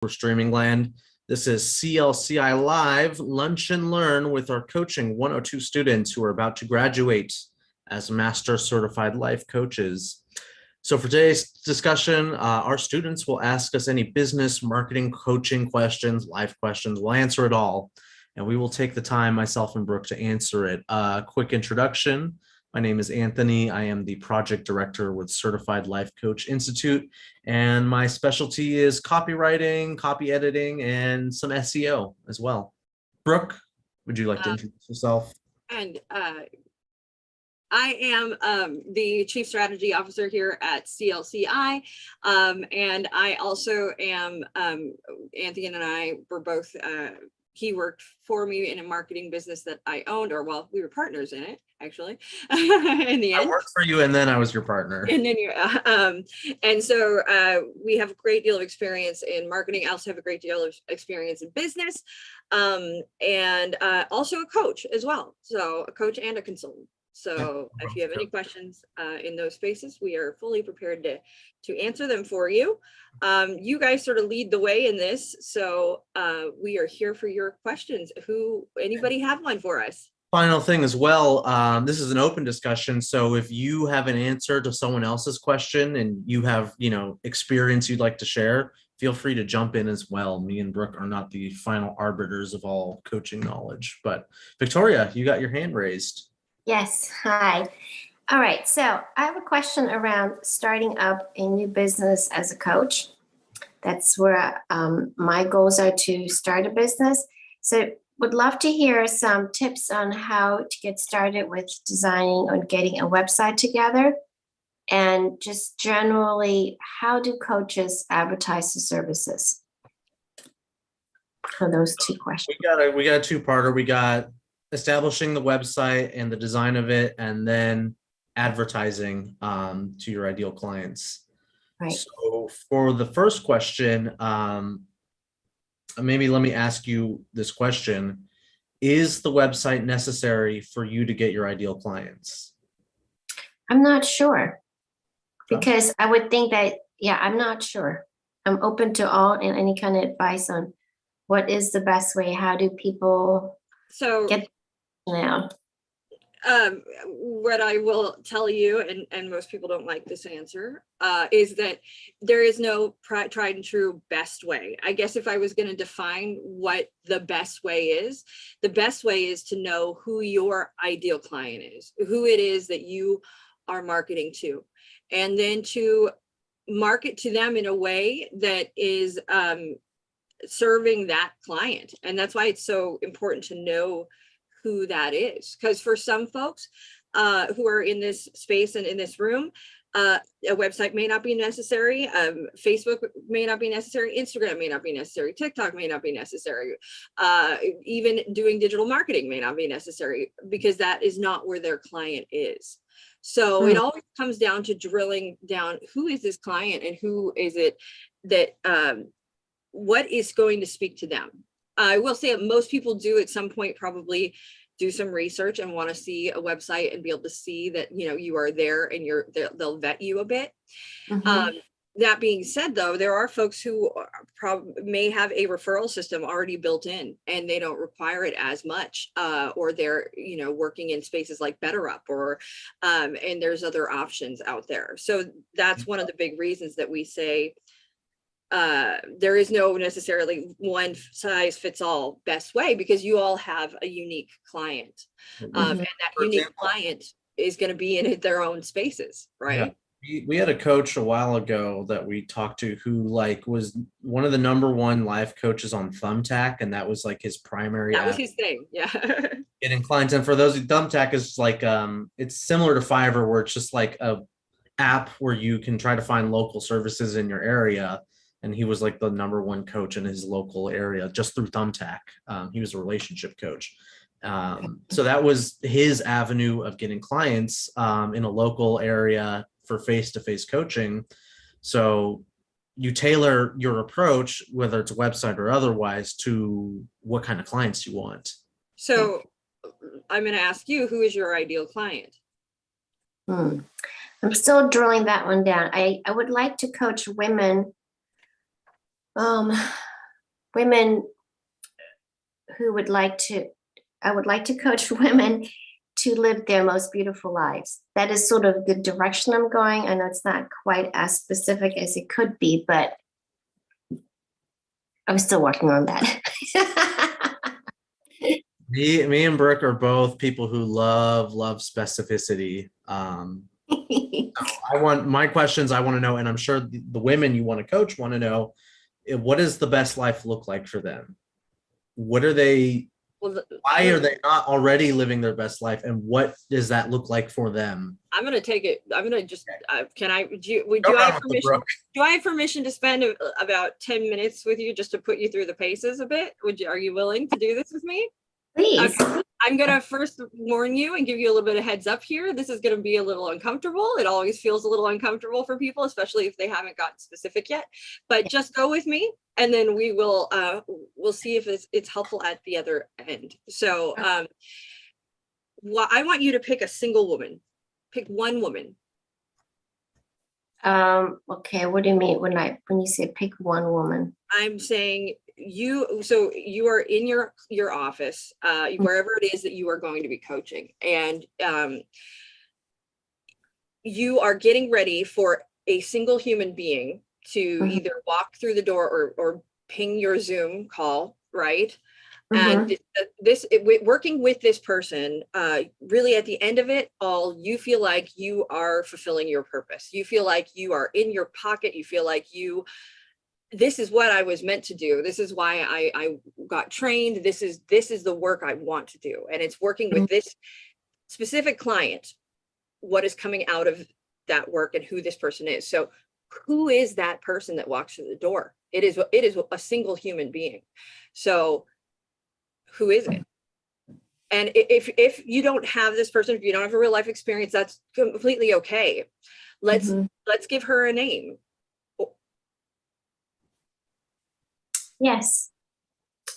for Streaming Land. This is CLCI Live Lunch and Learn with our Coaching 102 students who are about to graduate as Master Certified Life Coaches. So for today's discussion, our students will ask us any business, marketing, coaching questions, life questions. We'll answer it all. And we will take the time, myself and Brooke, to answer it. Quick introduction. My name is Anthony. I am the project director with Certified Life Coach Institute, and my specialty is copywriting, copy editing, and some SEO as well. Brooke, would you like to introduce yourself? And I am the Chief Strategy Officer here at CLCI, and I also am, Anthony and I were both, he worked for me in a marketing business that I owned, or well, we were partners in it, actually, in the end. I worked for you and then I was your partner. And then you, and so we have a great deal of experience in marketing. I also have a great deal of experience in business, and also a coach as well. So a coach and a consultant. So if you have any questions in those spaces, we are fully prepared to answer them for you. You guys sort of lead the way in this. So we are here for your questions. Anybody have one for us? Final thing as well, this is an open discussion. So if you have an answer to someone else's question and you have, experience you'd like to share, feel free to jump in as well. Me and Brooke are not the final arbiters of all coaching knowledge, but Victoria, you got your hand raised. Yes, hi. All right, so I have a question around starting up a new business as a coach. That's where my goals are, to start a business. So would love to hear some tips on how to get started with designing or getting a website together. And just generally, how do coaches advertise the services? For those two questions. We got a two-parter. We got establishing the website and the design of it, and then advertising to your ideal clients. Right. So for the first question, maybe let me ask you this question. Is the website necessary for you to get your ideal clients? I'm not sure, because I would think that, I'm not sure. I'm open to all and any kind of advice on what is the best way. How do people get now? What I will tell you, and most people don't like this answer, is that there is no tried and true best way. I guess if I was going to define what the best way is to know who your ideal client is, who it is that you are marketing to, and then to market to them in a way that is serving that client. And that's why it's so important to know who that is, because for some folks who are in this space and in this room, a website may not be necessary, Facebook may not be necessary, Instagram may not be necessary, TikTok may not be necessary, even doing digital marketing may not be necessary, because that is not where their client is. So it always comes down to drilling down, who is this client and who is it that what is going to speak to them. I will say that most people do at some point probably do some research and want to see a website and be able to see that, you are there and they'll vet you a bit. That being said, though, there are folks who may have a referral system already built in and they don't require it as much, or they're, working in spaces like BetterUp, or and there's other options out there. So that's one of the big reasons that we say, there is no necessarily one size fits all best way, because you all have a unique client, and that unique client is going to be in their own spaces, right? Yeah. We had a coach a while ago that we talked to who was one of the #1 life coaches on Thumbtack, and that was his primary. That was his thing, yeah. Getting clients, and for those who Thumbtack is it's similar to Fiverr, where it's just a app where you can try to find local services in your area. And he was the #1 coach in his local area just through Thumbtack. He was a relationship coach. So that was his avenue of getting clients in a local area for face-to-face coaching. So you tailor your approach, whether it's a website or otherwise, to what kind of clients you want. So I'm going to ask you, who is your ideal client? I'm still drilling that one down. I would like to coach women women who would like to, I would like to coach women to live their most beautiful lives. That is sort of the direction I'm going. I know it's not quite as specific as it could be, but I'm still working on that. Me and Brooke are both people who love specificity. I want my questions. I want to know, and I'm sure the women you want to coach want to know, what does the best life look like for them? What are they? Well, Why are they not already living their best life, and what does that look like for them? I'm gonna take it. I'm gonna just. Can I? Do Go I on have with the permission? Brooke. Do I have permission to spend about 10 minutes with you just to put you through the paces a bit? Are you willing to do this with me? Please. Okay. I'm gonna first warn you and give you a little bit of heads up here. This is gonna be a little uncomfortable. It always feels a little uncomfortable for people, especially if they haven't gotten specific yet. But just go with me, and then we'll see if it's helpful at the other end. So I want you to pick a single woman. Pick one woman. Okay, what do you mean when you say pick one woman? I'm saying you are in your office, wherever it is that you are going to be coaching, and you are getting ready for a single human being to either walk through the door or ping your Zoom call, right? And working with this person, really at the end of it all, you feel like you are fulfilling your purpose. You feel like you are in your pocket. You feel like this is what I was meant to do. This is why I got trained. This is the work I want to do. And it's working with this specific client, what is coming out of that work and who this person is. So who is that person that walks through the door? It is a single human being. So who is it? And if you don't have this person, if you don't have a real life experience, that's completely okay. Let's give her a name. Yes.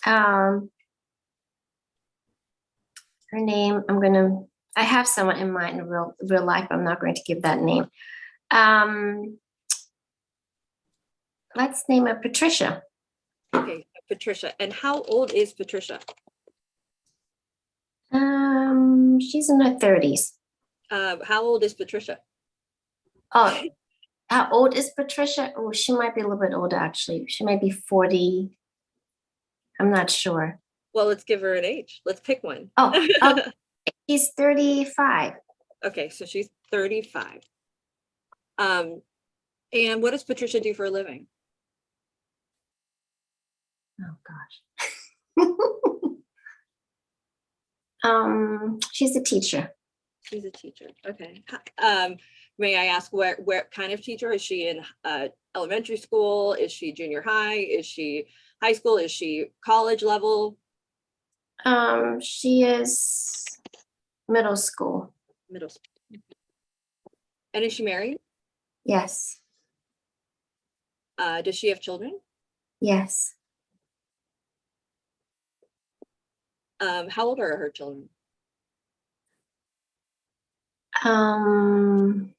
Her name, I have someone in mind in real life. I'm not going to give that name. Let's name her Patricia. Okay, Patricia. And how old is Patricia? She's in her 30s. How old is Patricia? Oh, how old is Patricia? Oh, she might be a little bit older, actually. She might be 40. I'm not sure. Well, let's give her an age. Let's pick one. Oh, okay. She's 35. Okay, so she's 35. And what does Patricia do for a living? Oh gosh. She's a teacher. She's a teacher. Okay. May I ask what kind of teacher? Is she in elementary school? Is she junior high? Is she high school? Is she college level? She is middle school. Middle school. And is she married? Yes. Does she have children? Yes. How old are her children? I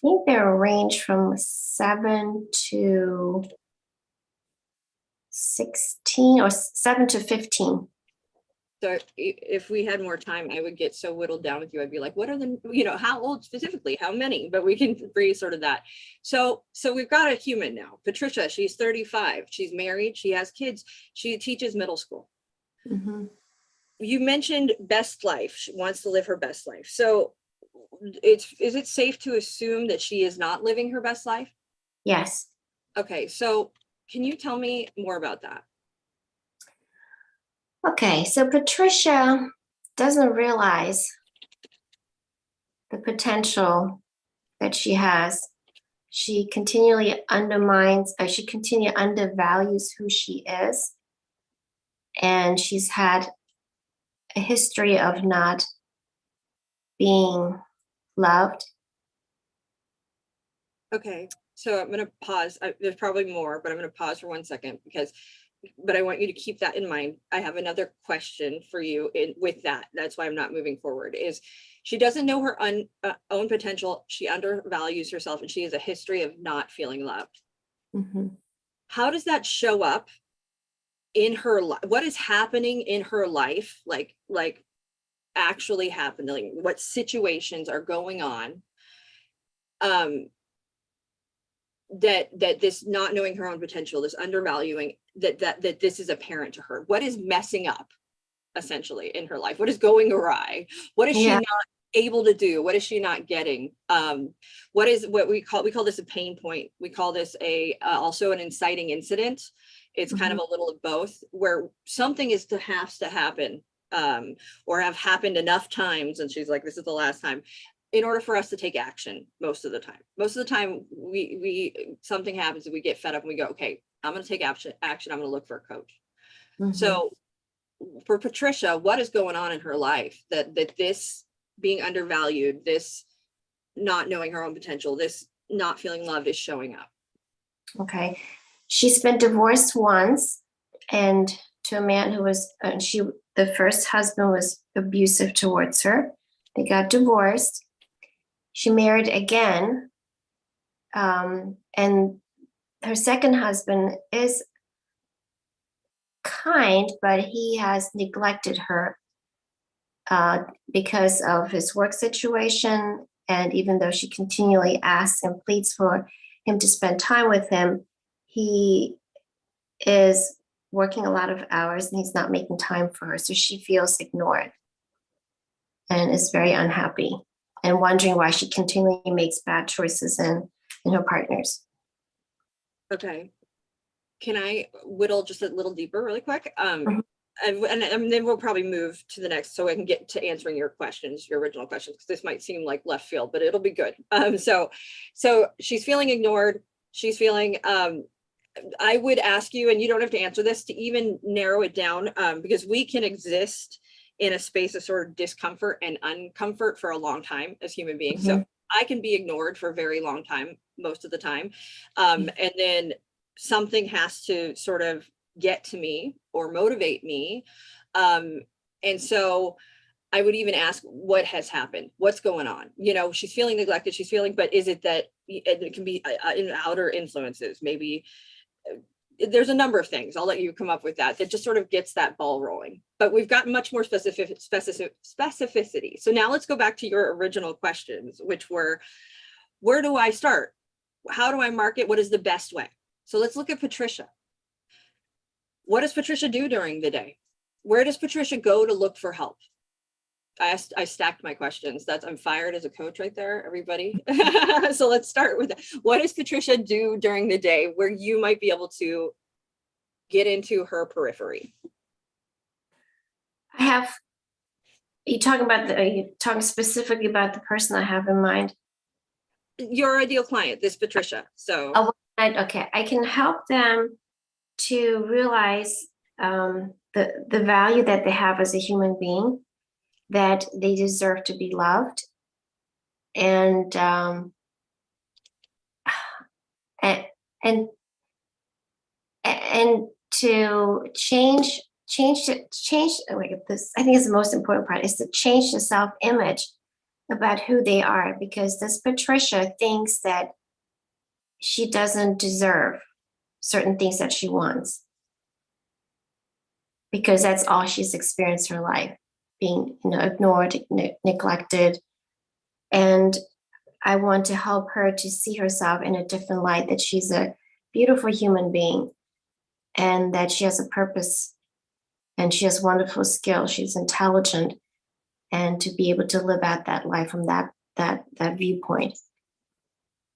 think they're ranged from 7 to 16 or 7 to 15. So if we had more time, I would get so whittled down with you. I'd be like, what are the, how old specifically, how many, but we can breeze sort of that. So we've got a human now, Patricia, she's 35, she's married, she has kids, she teaches middle school. You mentioned best life. She wants to live her best life. So is it safe to assume that she is not living her best life? Yes. Okay, so can you tell me more about that? Okay, so Patricia doesn't realize the potential that she has. She continually undervalues who she is. And she's had a history of not being loved. Okay, so I'm going to pause. There's probably more, but I'm going to pause for 1 second but I want you to keep that in mind. I have another question for you with that. That's why I'm not moving forward. Is she doesn't know her own potential. She undervalues herself, and she has a history of not feeling loved. how does that show up in her life? What is happening in her life? Like actually happening, what situations are going on, that this not knowing her own potential, this undervaluing, that this is apparent to her. What is messing up essentially in her life? What is going awry? What is she Yeah. not able to do? What is she not getting? What we call this a pain point. We call this also an inciting incident. It's kind of a little of both, where something has to happen, or have happened enough times, and she's like, this is the last time, in order for us to take action. Most of the time we something happens and we get fed up and we go, okay, I'm going to take action. I'm going to look for a coach. So for Patricia, what is going on in her life that this being undervalued, this not knowing her own potential, this not feeling loved is showing up? Okay. She's been divorced once, and to a man who was, the first husband was abusive towards her. They got divorced. She married again. And her second husband is kind, but he has neglected her because of his work situation. And even though she continually asks and pleads for him to spend time with him, he is working a lot of hours and he's not making time for her. So she feels ignored and is very unhappy and wondering why she continually makes bad choices in her partners. Okay. Can I whittle just a little deeper really quick? Mhm. And then we'll probably move to the next so I can get to answering your questions, your original questions, because this might seem like left field, but it'll be good. So she's feeling ignored. She's feeling, I would ask you, and you don't have to answer this, to even narrow it down, because we can exist in a space of sort of discomfort and uncomfort for a long time as human beings. So I can be ignored for a very long time, most of the time. And then something has to sort of get to me or motivate me. And so I would even ask, what has happened? What's going on? You know, she's feeling neglected, she's feeling, but is it that it can be in outer influences? Maybe there's a number of things. I'll let you come up with that just sort of gets that ball rolling. But we've got much more specificity. So now let's go back to your original questions, which were, where do I start? How do I market? What is the best way? So let's look at Patricia. What does Patricia do during the day? Where does Patricia go to look for help? I stacked my questions. I'm fired as a coach right there, everybody. So let's start with that. What does Patricia do during the day where you might be able to get into her periphery? Are you talking specifically about the person I have in mind? Your ideal client, this Patricia. So okay, I can help them to realize the value that they have as a human being, that they deserve to be loved, and to change this. I think is the most important part, is to change the self-image about who they are, because this Patricia thinks that she doesn't deserve certain things that she wants, because that's all she's experienced in her life, being ignored, neglected. And I want to help her to see herself in a different light, that she's a beautiful human being and that she has a purpose and she has wonderful skills. She's intelligent, and to be able to live out that life from that viewpoint.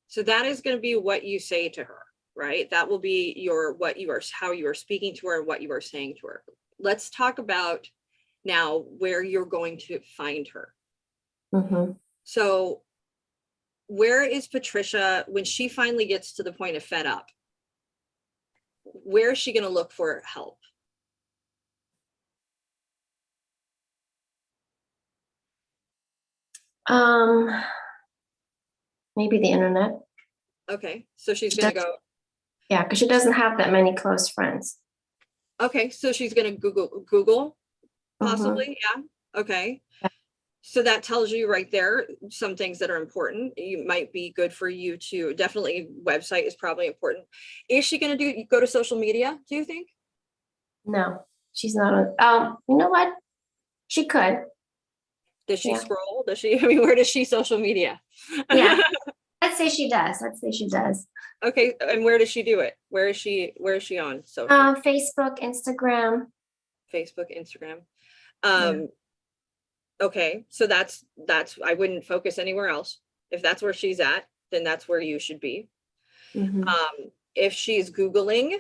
So that is going to be what you say to her, right? That will be how you are speaking to her and what you are saying to her. Let's talk about now where you're going to find her. So where is Patricia when she finally gets to the point of fed up? Where is she going to look for help? Maybe the internet. Okay, so she's going to go. Yeah, because she doesn't have that many close friends. Okay, so she's going to Google possibly. Yeah. Okay. So that tells you right there some things that are important. You might be good for you to definitely website is probably important. Is she going to go to social media, do you think? No, she's not on. You know what? She could. Does she Yeah. scroll? Does she, I mean, where does she social media? Yeah. Let's say she does. Let's say she does. Okay. And where does she do it? Where is she on social? Facebook, Instagram. Facebook, Instagram. Yeah. Okay. So that's, I wouldn't focus anywhere else. If that's where she's at, then that's where you should be. Mhm. If she's Googling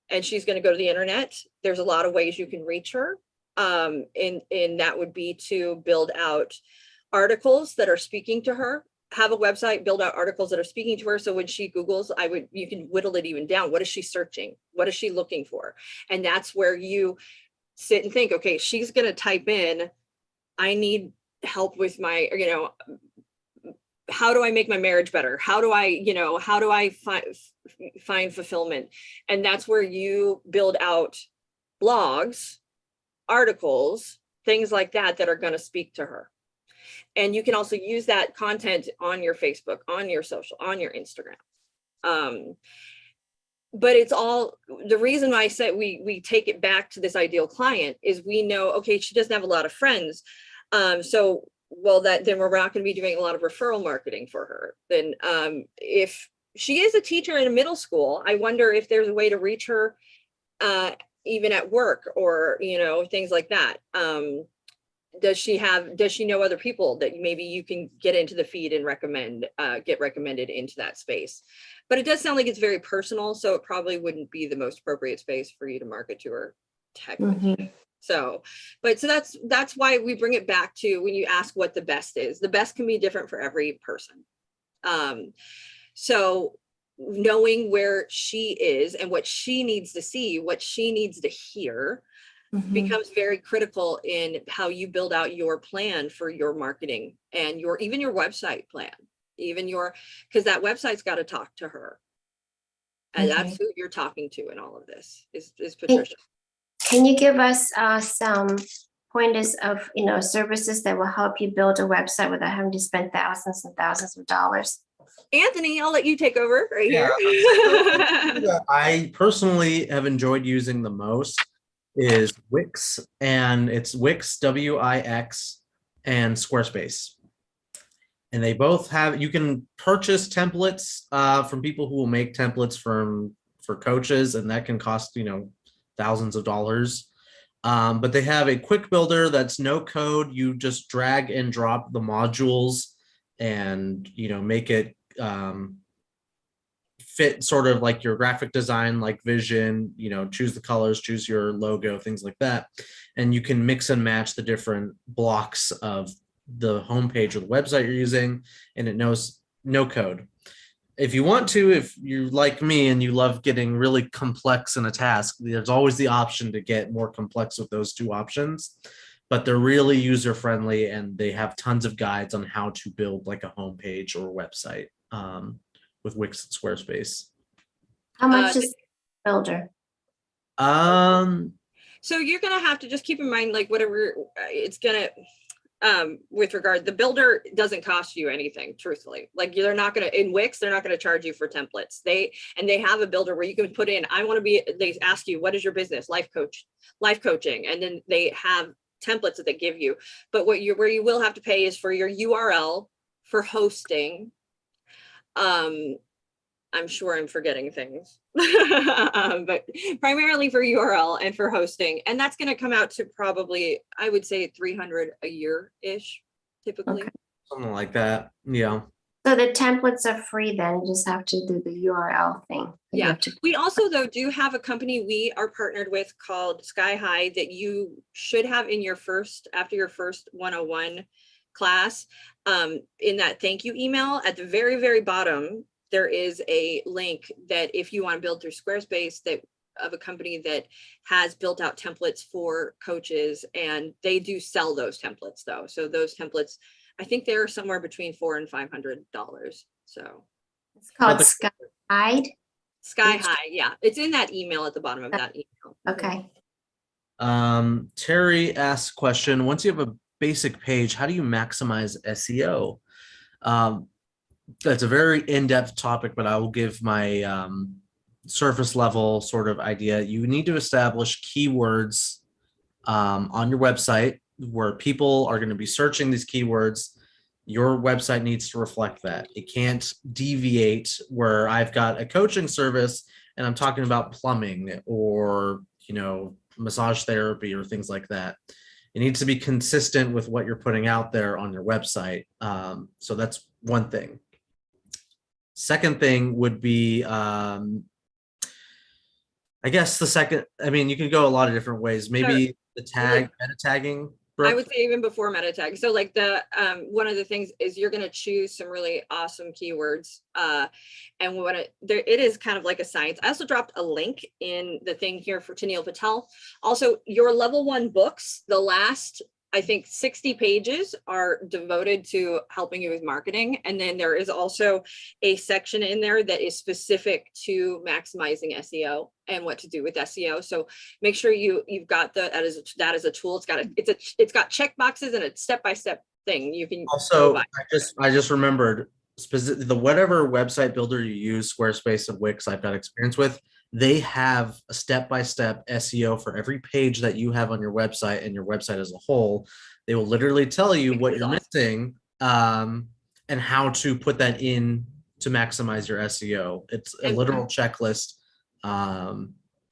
and she's going to go to the internet, there's a lot of ways you can reach her. And that would be to build out articles that are speaking to her, have a website, build out articles that are speaking to her. So when she Googles, you can whittle it even down. What is she searching? What is she looking for? And that's where you sit and think, okay, she's going to type in, I need help with my, how do I make my marriage better? How do I find fulfillment? And that's where you build out blogs, articles, things like that are going to speak to her. And you can also use that content on your Facebook, on your social, on your Instagram. But it's all, the reason why I said we take it back to this ideal client is we know, okay, she doesn't have a lot of friends. Then we're not going to be doing a lot of referral marketing for her. Then if she is a teacher in a middle school, I wonder if there's a way to reach her even at work or, things like that. Does she know other people that maybe you can get into the feed and get recommended into that space? But it does sound like it's very personal, so it probably wouldn't be the most appropriate space for you to market to her technically. Mhm. So that's why we bring it back to when you ask what the best is. The best can be different for every person. So knowing where she is and what she needs to see, what she needs to hear, Mhm. becomes very critical in how you build out your plan for your marketing and even your website plan, because that website's got to talk to her. And Okay. that's who you're talking to in all of this is Patricia. Can you give us some pointers of services that will help you build a website without having to spend thousands and thousands of dollars? Anthony, I'll let you take over right Yeah. here. I personally have enjoyed using the most is Wix, and it's Wix, Wix, and Squarespace. And they both you can purchase templates from people who will make templates for coaches, and that can cost, thousands of dollars. But they have a quick builder that's no code. You just drag and drop the modules and, make it fit sort of like your graphic design, like vision, choose the colors, choose your logo, things like that. And you can mix and match the different blocks of the homepage or the website you're using, and it knows no code. If you want to, if you're like me and you love getting really complex in a task, there's always the option to get more complex with those two options, but they're really user friendly and they have tons of guides on how to build like a homepage or a website with Wix and Squarespace. How much is builder? So you're going to have to just keep in mind, like whatever it's going to, with regard, the builder doesn't cost you anything, truthfully. Like they're not going to, in Wix, they're not going to charge you for templates. They have a builder where you can put in, they ask you, what is your business? Life coaching. And then they have templates that they give you. But where you will have to pay is for your URL, for hosting. I'm sure I'm forgetting things, but primarily for URL and for hosting. And that's going to come out to probably, I would say $300 a year-ish, typically. Okay. Something like that. Yeah. So the templates are free then, you just have to do the URL thing. Yeah. We also, though, do have a company we are partnered with called Sky High that you should have in after your first 101 class. In that thank you email at the very, very bottom, there is a link that if you want to build through Squarespace of a company that has built out templates for coaches, and they do sell those templates though. So those templates, I think they're somewhere between $400 and $500. So it's called Sky High. Sky High. Yeah. It's in that email at the bottom of that email. Okay. Terry asks a question. Once you have a basic page, how do you maximize SEO? That's a very in-depth topic, but I will give my surface level sort of idea. You need to establish keywords on your website where people are going to be searching these keywords. Your website needs to reflect that. It can't deviate where I've got a coaching service and I'm talking about plumbing or, massage therapy or things like that. It needs to be consistent with what you're putting out there on your website. So that's one thing. Second thing would be, I guess you can go a lot of different ways. Maybe the meta tagging. I would say even before meta tag. So like one of the things is you're going to choose some really awesome keywords. And it is kind of like a science. I also dropped a link in the thing here to Neil Patel. Also, your level 1 books, the last, I think 60 pages are devoted to helping you with marketing. And then there is also a section in there that is specific to maximizing SEO and what to do with SEO. So make sure you've got that as a tool. It's got check boxes and a step-by-step thing you can also. I just remembered the whatever website builder you use, Squarespace and Wix, I've got experience with. They have a step-by-step SEO for every page that you have on your website and your website as a whole. They will literally tell you what you're missing and how to put that in to maximize your SEO. It's a literal checklist.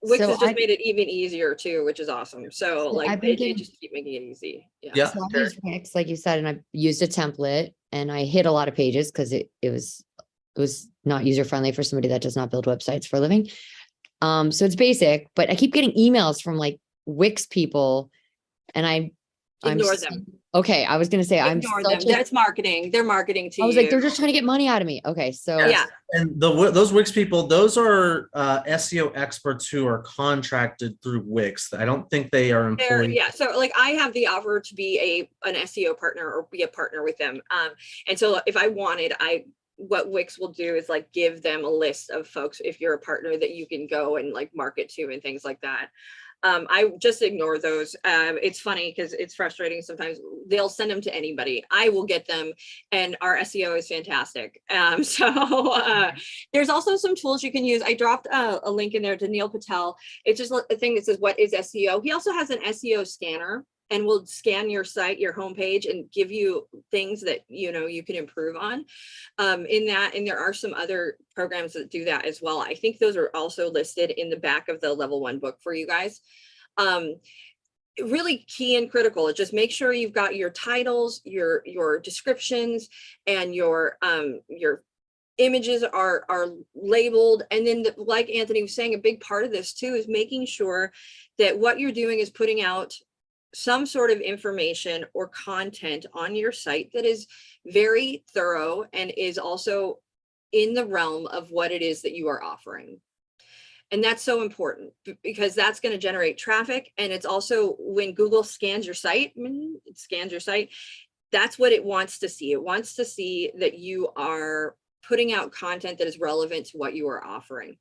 Wix has just made it even easier too, which is awesome. So like they just keep making it easy. Yeah. So I've used Wix, like you said, and I used a template and I hit a lot of pages because it was not user-friendly for somebody that does not build websites for a living. So it's basic, but I keep getting emails from like Wix people and I'm ignore them. Okay. I was going to say, ignore them. That's marketing. They're marketing to you. I was like, they're just trying to get money out of me. Okay. So yeah. And those Wix people, those are SEO experts who are contracted through Wix. I don't think they are employed. Yeah. So like I have the offer to be an SEO partner or be a partner with them. And so if I wanted, what Wix will do is like give them a list of folks, if you're a partner, that you can go and like market to and things like that. I just ignore those. It's funny because it's frustrating sometimes. They'll send them to anybody. I will get them, and our SEO is fantastic. So there's also some tools you can use. I dropped a link in there to Neil Patel. It's just a thing that says, what is SEO? He also has an SEO scanner and will scan your site, your homepage, and give you things that you can improve on in that. And there are some other programs that do that as well. I think those are also listed in the back of the level 1 book for you guys. Really key and critical. Just make sure you've got your titles, your descriptions, and your images are labeled. And then like Anthony was saying, a big part of this too is making sure that what you're doing is putting out some sort of information or content on your site that is very thorough and is also in the realm of what it is that you are offering. And that's so important because that's going to generate traffic. And it's also when Google scans your site, that's what it wants to see. It wants to see that you are putting out content that is relevant to what you are offering.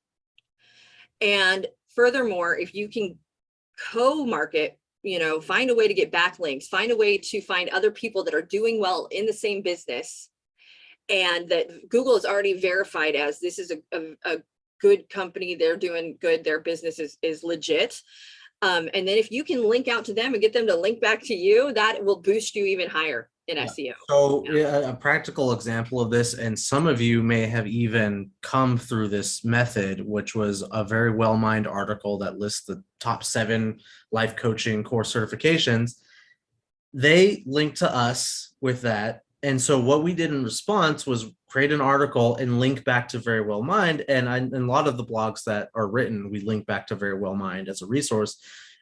And furthermore, if you can co-market, find a way to get backlinks, find a way to find other people that are doing well in the same business, and that Google is already verified as this is a good company, they're doing good, their business is legit. And then if you can link out to them and get them to link back to you, that will boost you even higher in SEO. So a practical example of this, and some of you may have even come through this method, which was a very well-mined article that lists the top 7 life coaching course certifications. They linked to us with that. And so what we did in response was create an article and link back to Very Well Mind. And a lot of the blogs that are written, we link back to Very Well Mind as a resource.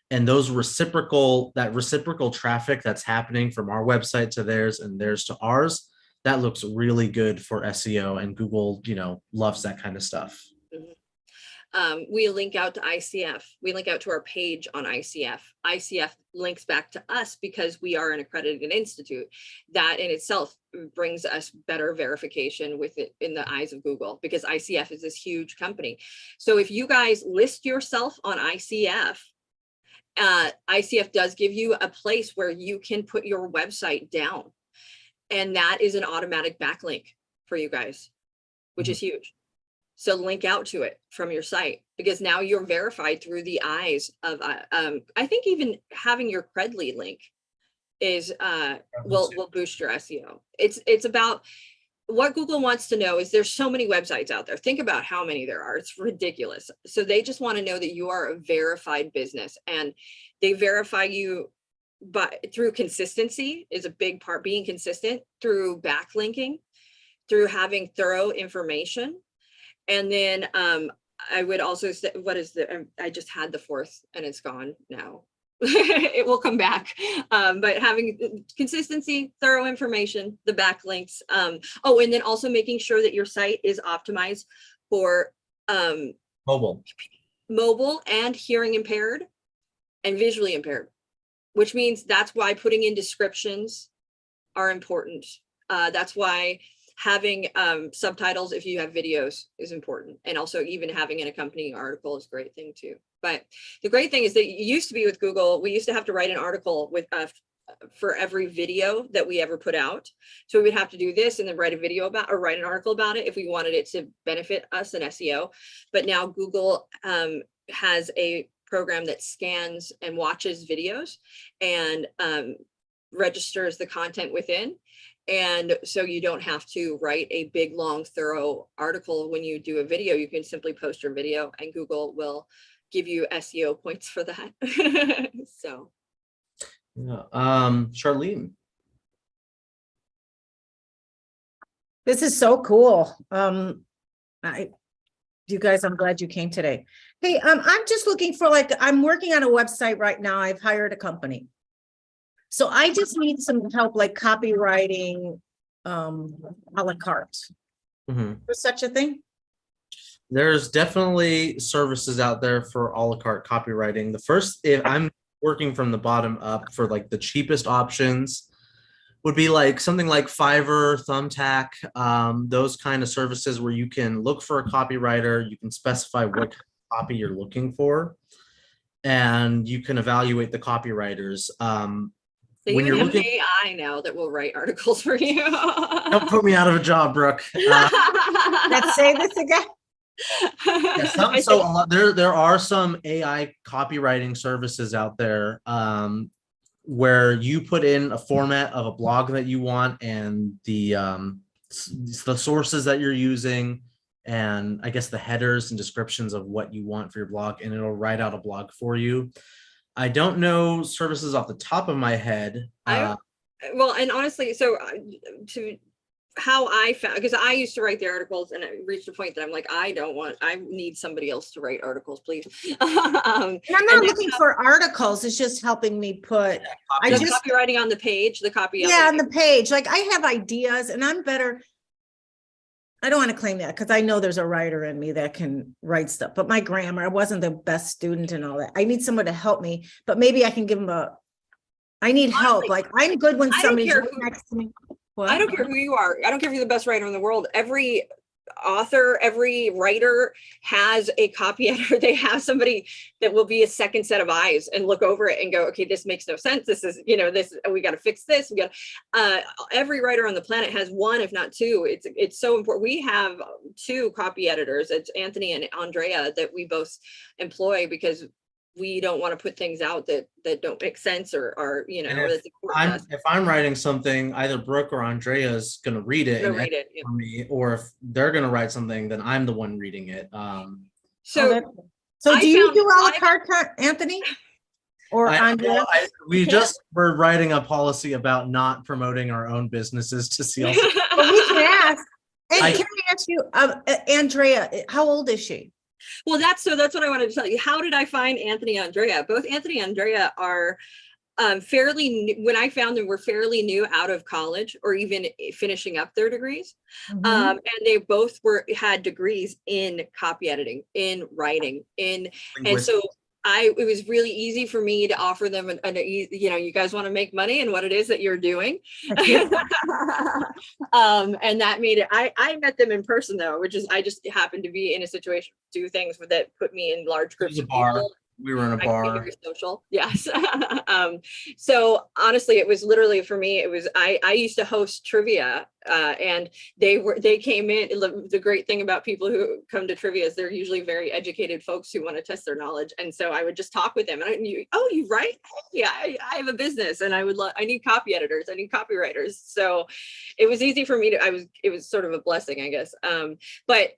And that reciprocal traffic that's happening from our website to theirs and theirs to ours, that looks really good for SEO, and Google, loves that kind of stuff. Mm-hmm. We link out to ICF. We link out to our page on ICF. ICF links back to us because we are an accredited institute. That in itself brings us better verification with it in the eyes of Google, because ICF is this huge company. So if you guys list yourself on ICF, ICF does give you a place where you can put your website down. And that is an automatic backlink for you guys, which is huge. So link out to it from your site, because now you're verified through the eyes of, I think even having your Credly link is, will boost your SEO. It's about, what Google wants to know is there's so many websites out there. Think about how many there are. It's ridiculous. So they just want to know that you are a verified business, and they verify you through consistency is a big part, being consistent, through backlinking, through having thorough information. And then I would also say, what is I just had the fourth and it's gone now. It will come back. But having consistency, thorough information, the backlinks. Oh, and then also making sure that your site is optimized for mobile and hearing impaired and visually impaired, which means that's why putting in descriptions are important. That's why having subtitles, if you have videos, is important. And also even having an accompanying article is a great thing too. But the great thing is that it used to be with Google, we used to have to write an article with for every video that we ever put out. So we would have to do this and then write a video about, or write an article about it if we wanted it to benefit us in SEO. But now Google has a program that scans and watches videos and registers the content within. And so you don't have to write a big, long, thorough article when you do a video. You can simply post your video and Google will give you SEO points for that. So. Yeah. Charlene. This is so cool. You guys, I'm glad you came today. Hey, I'm just looking for, like, I'm working on a website right now. I've hired a company. So I just need some help, like copywriting, a la carte. There's such a thing? There's definitely services out there for a la carte copywriting. The first, if I'm working from the bottom up, for like the cheapest options would be like something like Fiverr, Thumbtack, those kind of services where you can look for a copywriter, you can specify what copy you're looking for, and you can evaluate the copywriters. They when even you're have looking, AI now that will write articles for you. don't put me out of a job, Brooke. Let's say this again. There are some AI copywriting services out there where you put in a format of a blog that you want and the sources that you're using, and I guess the headers and descriptions of what you want for your blog, and it'll write out a blog for you. I don't know services off the top of my head. Well, and honestly, so to how I found, because I used to write the articles, and it reached a point that I'm like, I need somebody else to write articles, please. And I'm not looking for articles. It's just helping me put, copywriting on the page, the copy. On the page. Like, I have ideas and I'm better. I don't want to claim that because I know there's a writer in me that can write stuff, but my grammar, I wasn't the best student and all that. I need someone to help me, but maybe I can give them I need help. Like, I'm good when somebody's right next to me. What? I don't care who you are. I don't care if you're the best writer in the world. Every author, every writer has a copy editor. They have somebody that will be a second set of eyes and look over it and go, okay, this makes no sense. This is, we got to fix this. We got every writer on the planet has one, if not two. It's so important. We have two copy editors. It's Anthony and Andrea that we both employ because we don't want to put things out that don't make sense or are, if I'm writing something, either Brooke or Andrea is going to read it for me, or if they're going to write something, then I'm the one reading it. So do you do a la carte, Anthony? Or Andrea? We're writing a policy about not promoting our own businesses to CLC. Well, we can ask. And can I ask you, Andrea, how old is she? Well, that's what I wanted to tell you. How did I find Anthony and Andrea? Both Anthony and Andrea are fairly new. When I found them, were fairly new out of college or even finishing up their degrees. And they both had degrees in copy editing, in writing, and so it was really easy for me to offer them you guys want to make money and what it is that you're doing. And that made it, I met them in person though, which is, I just happened to be in a situation to do things that put me in large groups of people. We were in a I can be bar. very social. Yes. So honestly, it was literally for me, it was, I used to host trivia, and they came in. The great thing about people who come to trivia is they're usually very educated folks who want to test their knowledge. And so I would just talk with them and I knew, oh, you write? Yeah, I have a business and I need copy editors. I need copywriters. So it was easy for me it was sort of a blessing, I guess. But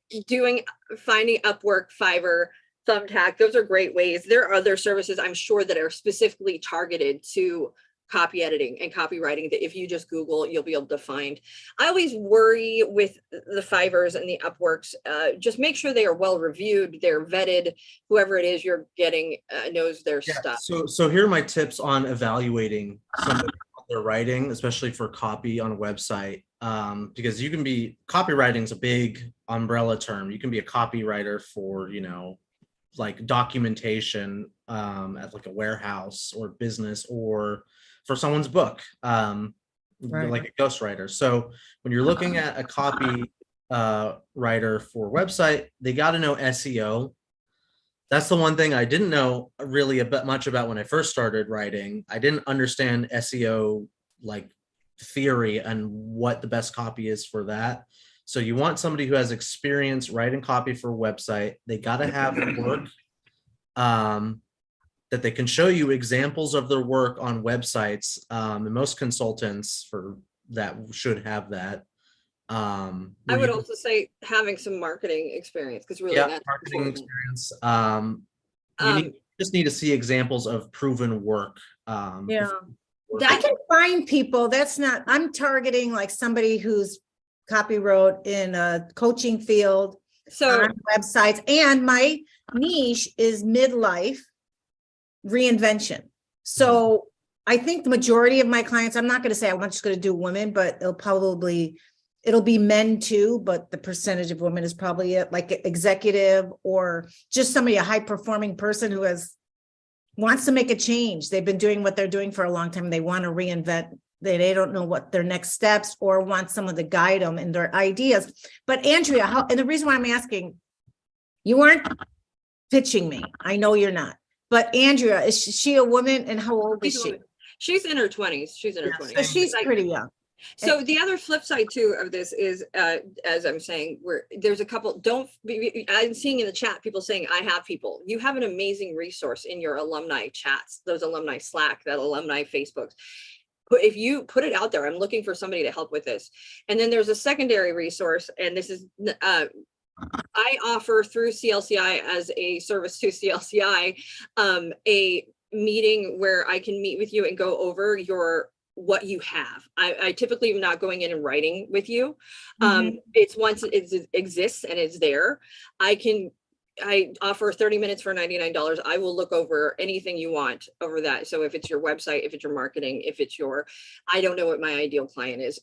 finding Upwork, Fiverr, Thumbtack, those are great ways. There are other services I'm sure that are specifically targeted to copy editing and copywriting that if you just Google, you'll be able to find. I always worry with the Fivers and the Upworks, just make sure they are well reviewed, they're vetted, whoever it is you're getting knows their stuff. So here are my tips on evaluating somebody on their writing, especially for copy on a website. Because copywriting is a big umbrella term. You can be a copywriter for, like documentation at like a warehouse or business, or for someone's book, like a ghostwriter. So when you're looking at a copy writer for a website, they got to know SEO. That's the one thing I didn't know really much about when I first started writing. I didn't understand SEO like theory and what the best copy is for that. So you want somebody who has experience writing copy for a website. They got to have work that they can show you examples of their work on websites. And most consultants for that should have that. I would also say having some marketing experience, because really that's marketing important. experience. You just need to see examples of proven work. I can find people. I'm targeting like somebody who's copy wrote in a coaching field, so on websites, and my niche is midlife reinvention. So I think the majority of my clients, I'm not going to say I'm just going to do women, but it'll be men too, but the percentage of women is probably it, like executive or just somebody, a high performing person who wants to make a change. They've been doing what they're doing for a long time. They want to reinvent. They don't know what their next steps, or want someone to guide them in their ideas. But Andrea, and the reason why I'm asking, you aren't pitching me. I know you're not. But Andrea, is she a woman, and how old is she? She's in her 20s. She's in her 20s. So she's pretty young. So the other flip side too of this is, as I'm saying, there's a couple, I'm seeing in the chat, people saying, I have people. You have an amazing resource in your alumni chats, those alumni Slack, that alumni Facebooks. But if you put it out there, I'm looking for somebody to help with this. And then there's a secondary resource, and this is, I offer through CLCI as a service to CLCI, a meeting where I can meet with you and go over what you have. I typically am not going in and writing with you. It's once it exists and it's there, I offer 30 minutes for $99. I will look over anything you want over that. So if it's your website, if it's your marketing, if it's I don't know what my ideal client is.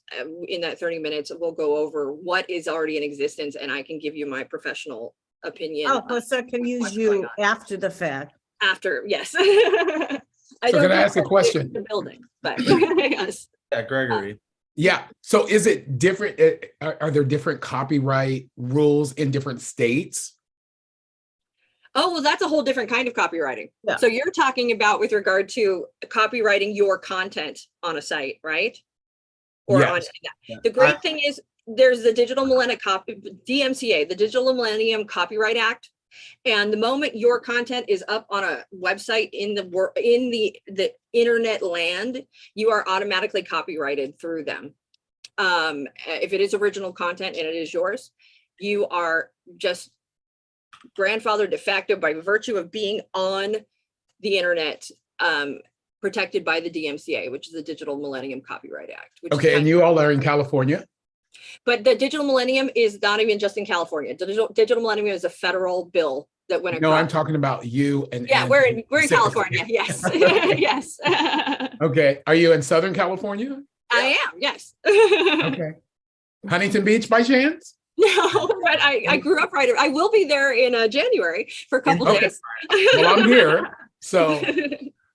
In that 30 minutes, we'll go over what is already in existence, and I can give you my professional opinion. Oh, so I can use you after the fact. After, yes. So can I ask a question? The building, but yes. Yeah, Gregory. Yeah. So is it different? Are there different copyright rules in different states? Oh, well, that's a whole different kind of copywriting. Yeah. So you're talking about with regard to copywriting your content on a site, right? Or Yes. The great thing is there's the Digital Millennium DMCA, the Digital Millennium Copyright Act. And the moment your content is up on a website in the internet land, you are automatically copyrighted through them. If it is original content and it is yours, you are just grandfathered de facto by virtue of being on the internet, protected by the DMCA, which is the Digital Millennium Copyright Act. Okay, and you all are in California? But the Digital Millennium is not even just in California. Digital Millennium is a federal bill that went across. No, I'm talking about you and. Yeah, we're in specifically. California. Yes, yes. Okay, are you in Southern California? I am. Yes. Okay. Huntington Beach by chance? No, but I grew up right. I will be there in January for a couple Okay. days. Well, I'm here. So,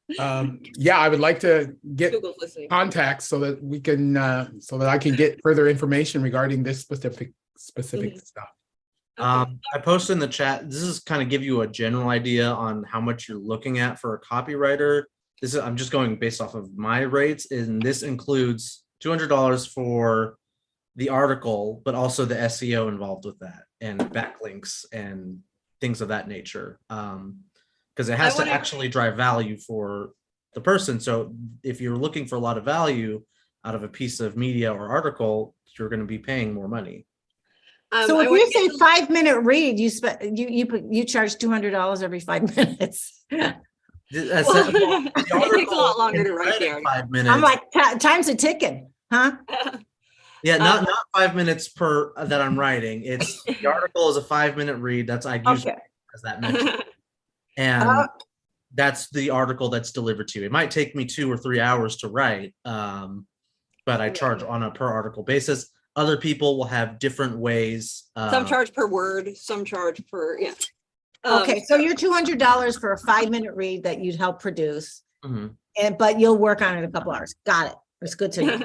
yeah, I would like to get Google's listening. contacts so that we can, so that I can get further information regarding this specific Mhm. stuff. I posted in the chat. This is kind of give you a general idea on how much you're looking at for a copywriter. I'm just going based off of my rates, and this includes $200 for the article, but also the SEO involved with that and backlinks and things of that nature. Because it has to actually drive value for the person. So if you're looking for a lot of value out of a piece of media or article, you're going to be paying more money. So if you say 5-minute read, you charge $200 every 5 minutes. It takes a lot longer to write the article. 5 minutes. I'm like, time's a ticking, huh? Yeah, not 5 minutes per that I'm writing. It's the article is a 5-minute read. That's I use Okay. as that metric. And that's the article that's delivered to you. It might take me 2 or 3 hours to write, but I charge on a per article basis. Other people will have different ways. Some charge per word, some charge per, yeah. Okay, so you're $200 for a 5-minute read that you'd help produce, Mhm. but you'll work on it a couple hours. Got it. It's good to know.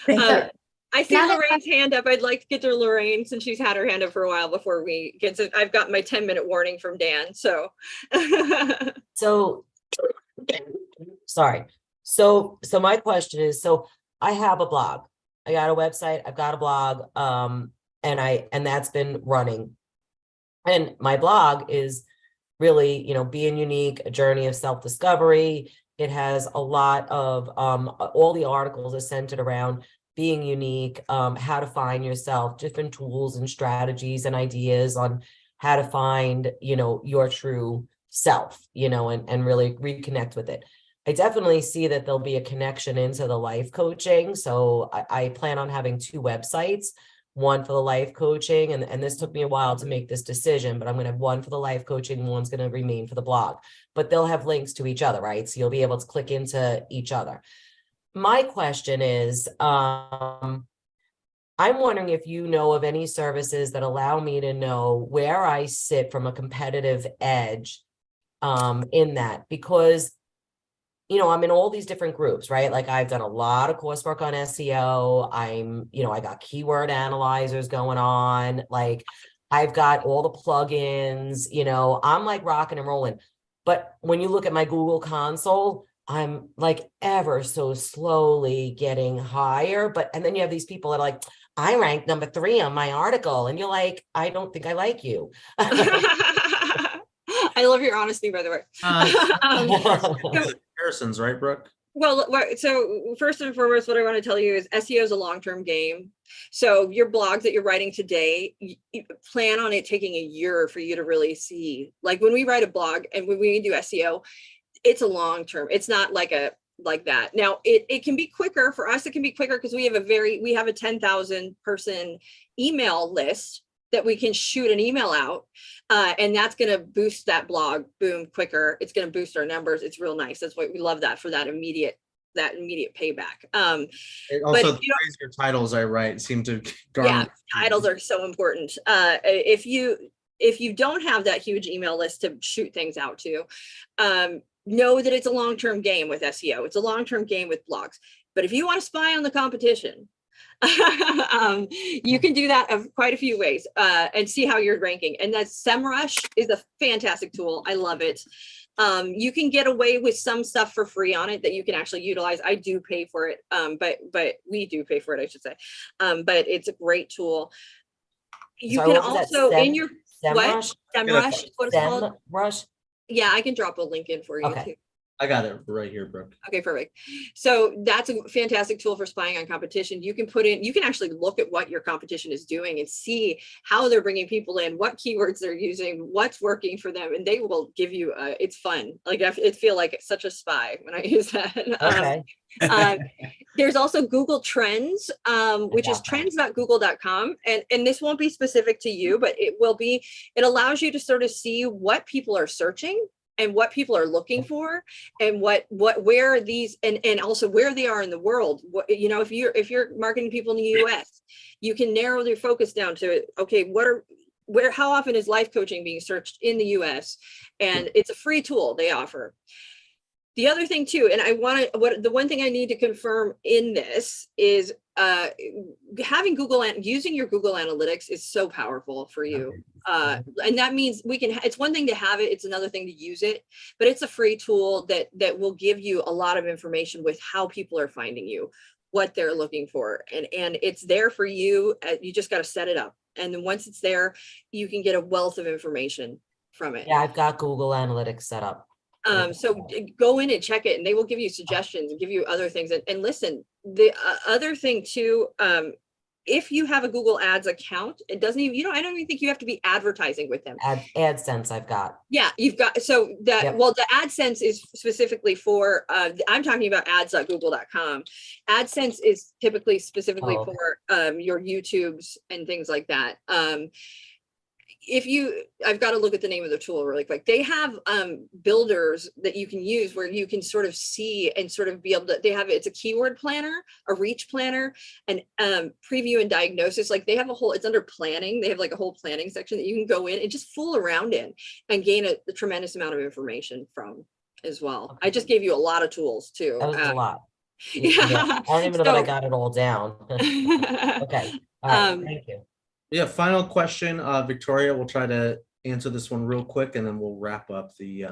Thank you. I see Now that- Lorraine's hand up. I'd like to get to Lorraine since she's had her hand up for a while before we get to, I've got my 10-minute warning from Dan, so. So, sorry. So my question is, so I have a blog. I got a website, I've got a blog, and that's been running. And my blog is really, being unique, a journey of self-discovery. It has a lot of, all the articles are centered around being unique, how to find yourself, different tools and strategies and ideas on how to find, your true self, and really reconnect with it. I definitely see that there'll be a connection into the life coaching. So I plan on having 2 websites, one for the life coaching. And this took me a while to make this decision, but I'm going to have one for the life coaching, and one's going to remain for the blog, but they'll have links to each other, right? So you'll be able to click into each other. My question is, I'm wondering if you know of any services that allow me to know where I sit from a competitive edge in that, because I'm in all these different groups, right? Like I've done a lot of coursework on SEO. I got keyword analyzers going on. Like I've got all the plugins, I'm like rocking and rolling. But when you look at my Google console, I'm like ever so slowly getting higher. And then you have these people that are like, I ranked number 3 on my article. And you're like, I don't think I like you. I love your honesty, by the way. Comparisons, right, Brooke? Well, so first and foremost, what I want to tell you is SEO is a long-term game. So your blogs that you're writing today, you plan on it taking a year for you to really see. Like when we write a blog and when we do SEO, it's a long-term. It's not like that. Now it can be quicker for us. It can be quicker because we have a 10,000 person email list that we can shoot an email out, and that's going to boost that blog boom quicker. It's going to boost our numbers. It's real nice. That's why we love that for that immediate payback. It also, the crazier titles I write seem to garner. Yeah, titles are so important. If you don't have that huge email list to shoot things out to, know that it's a long-term game with SEO. It's a long-term game with blogs. But if you want to spy on the competition, you can do that of quite a few ways and see how you're ranking. And that SEMrush is a fantastic tool. I love it. You can get away with some stuff for free on it that you can actually utilize. I do pay for it, but we do pay for it, I should say. But it's a great tool. You can also in your SEMrush? SEMrush, what it's called? SEMrush? Yeah, I can drop a link in for you too. I got it right here, Brooke. Okay, perfect. So that's a fantastic tool for spying on competition. You can actually look at what your competition is doing and see how they're bringing people in, what keywords they're using, what's working for them, and they will give you, it's fun. Like I feel like it's such a spy when I use that. Okay. There's also Google Trends, which is trends.google.com. And this won't be specific to you, but it allows you to sort of see what people are searching and what people are looking for, and where these, and also where they are in the world. If you're marketing people in the US, you can narrow your focus down to, okay, how often is life coaching being searched in the US? And it's a free tool they offer. The other thing too, and the one thing I need to confirm in this is having using your Google Analytics is so powerful for you. And that means it's one thing to have it, it's another thing to use it, but it's a free tool that will give you a lot of information with how people are finding you, what they're looking for. And it's there for you. You just got to set it up. And then once it's there, you can get a wealth of information from it. Yeah, I've got Google Analytics set up. So go in and check it, and they will give you suggestions and give you other things. And listen, the other thing too, if you have a Google Ads account, it doesn't even, I don't even think you have to be advertising with them. AdSense I've got. Yeah, you've got, so that, Yep. well, the AdSense is specifically for, I'm talking about ads.google.com. AdSense is typically specifically Oh. for your YouTubes and things like that. I've got to look at the name of the tool really quick. They have builders that you can use where you can sort of see and sort of be able to, it's a keyword planner, a reach planner, and preview and diagnosis. Like they have it's under planning. They have like a whole planning section that you can go in and just fool around in and gain a tremendous amount of information from as well. I just gave you a lot of tools too. That was a lot. Yeah. I don't even know that I So- got it all down. Okay. All right. Thank you. Yeah, final question, Victoria, we'll try to answer this one real quick and then we'll wrap up the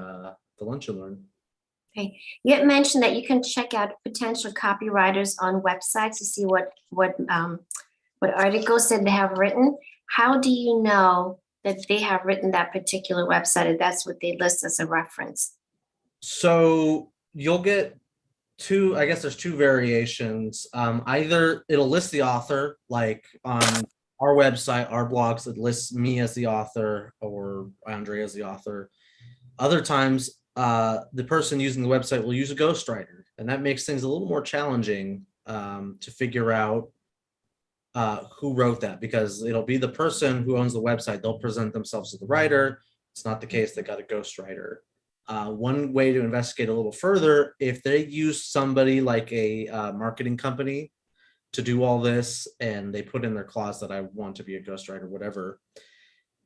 Lunch and Learn. You had mentioned that you can check out potential copywriters on websites to see what articles that they have written. How do you know that they have written that particular website and that's what they list as a reference? So you'll get there's two variations. Either it'll list the author, like on our website, our blogs, it lists me as the author or Andre as the author. Other times, the person using the website will use a ghostwriter, and that makes things a little more challenging to figure out who wrote that, because it'll be the person who owns the website. They'll present themselves as the writer. It's not the case. They got a ghostwriter. One way to investigate a little further, if they use somebody like a marketing company to do all this, and they put in their clause that I want to be a ghostwriter, whatever,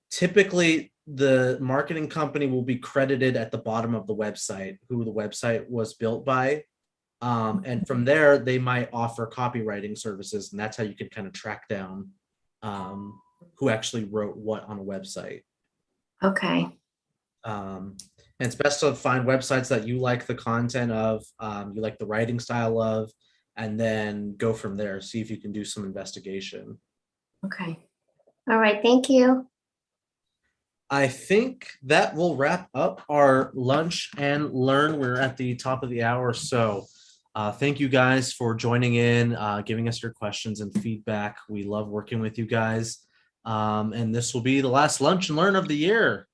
typically the marketing company will be credited at the bottom of the website, who the website was built by. And from there, they might offer copywriting services, and that's how you can kind of track down who actually wrote what on a website. Okay. And it's best to find websites that you like the content of, you like the writing style of, and then go from there. See if you can do some investigation. Okay. All right. Thank you. I think that will wrap up our Lunch and Learn. We're at the top of the hour. So thank you guys for joining in, giving us your questions and feedback. We love working with you guys. And this will be the last Lunch and Learn of the year.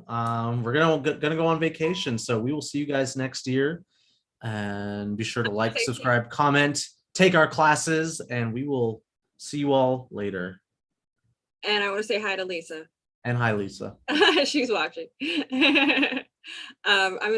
We're gonna go on vacation. So we will see you guys next year. And be sure to like, subscribe, comment, take our classes, and we will see you all later. And I want to say hi to Lisa. And hi, Lisa. She's watching. I'm